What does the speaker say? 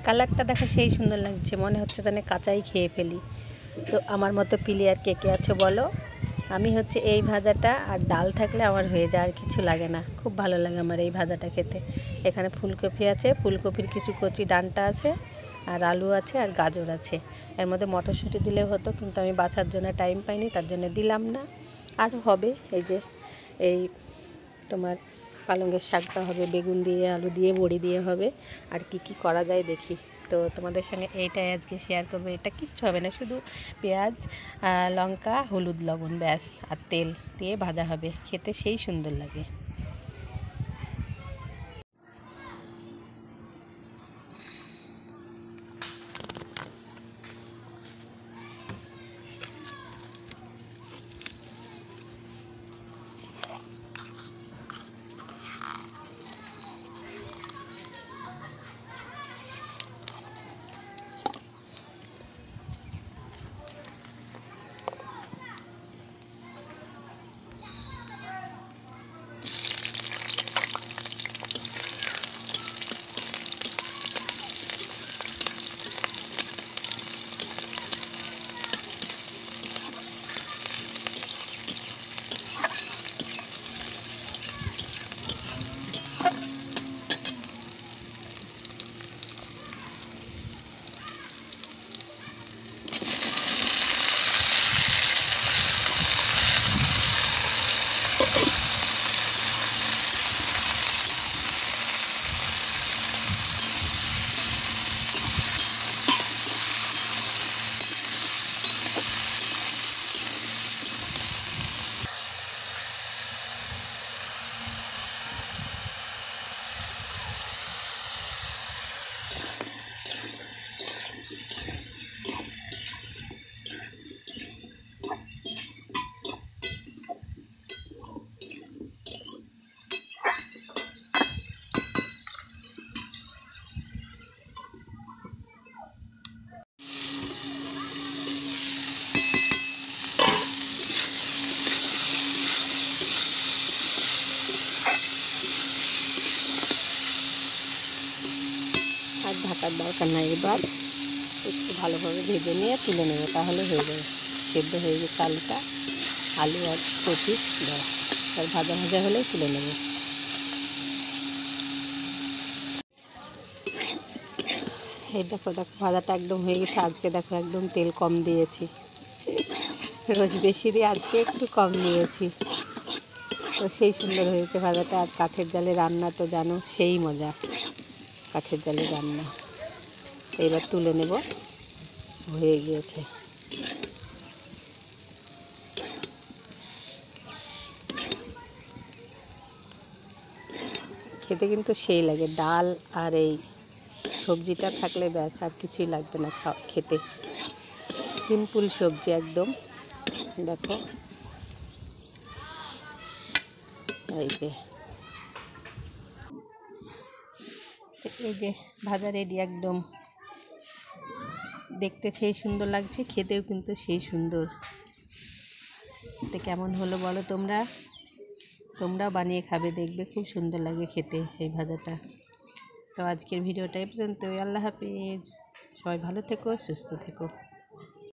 কালারটা দেখো সেই সুন্দর লাগছে, মনে হচ্ছে যেন কাঁচাই খেয়ে ফেলি। তো আমার মতো প্লেয়ার কে কে আছো বলো। আমি হচ্ছে এই ভাজাটা আর ডাল থাকলে আমার হয়ে যায়, আর কিছু লাগে না। খুব ভালো লাগে আমার এই ভাজাটা খেতে। এখানে ফুলকপি আছে, ফুলকপির কিছু কচি ডাঁটা আছে, আর আলু আছে, আর গাজর আছে। এর মধ্যে মটরশুঁটি দিলে হতো, কিন্তু আমি বাছার জন্য টাইম পাইনি, তার জন্য দিলাম না। আরও হবে, এই যে এই তোমার পালঙের শাকটা হবে, বেগুন দিয়ে, আলু দিয়ে, বড়ি দিয়ে হবে। আর কি কি করা যায় দেখি। তো তোমাদের সঙ্গে এইটাই আজকে শেয়ার করবো। এটা কিচ্ছু হবে না, শুধু পেঁয়াজ, লঙ্কা, হলুদ, লবণ, ব্যাস, আর তেল দিয়ে ভাজা হবে। খেতে সেই সুন্দর লাগে। আর ঢাকার দরকার নাই, এবার একটু ভালোভাবে ভেজে নিয়ে তুলে নেবো, তাহলে হয়ে যাবে। সেদ্ধ হয়ে গেছে আলুটা, আলু আর কচি ব্যাস, আর ভাজা ভাজা হলেই তুলে নেব। এই দেখো দেখো ভাজাটা একদম হয়ে গেছে। আজকে দেখো একদম তেল কম দিয়েছি, রোজ বেশি দিয়ে আজকে একটু কম দিয়েছি। তো সেই সুন্দর হয়েছে ভাজাটা। আর কাঠের জালে রান্না তো জানো, সেই মজা কাঠের জালে রান্না। এবার তুলে নেব, হয়ে গিয়েছে। খেতে কিন্তু সেই লাগে, ডাল আর এই সবজিটা থাকলে ব্যাস, আর কিছুই লাগবে না খেতে। সিম্পল সবজি একদম। দেখো এই যে ভাজা রেডি একদম। দেখতে সেই সুন্দর লাগছে, খেতেও কিন্তু সেই সুন্দর। খেতে কেমন হলো বলো তোমরাও বানিয়ে খাবে, দেখবে খুব সুন্দর লাগে খেতে এই ভাজাটা। তো আজকের ভিডিওটা এই পর্যন্তই। আল্লাহ হাফিজ, সবাই ভালো থেকো, সুস্থ থেকো।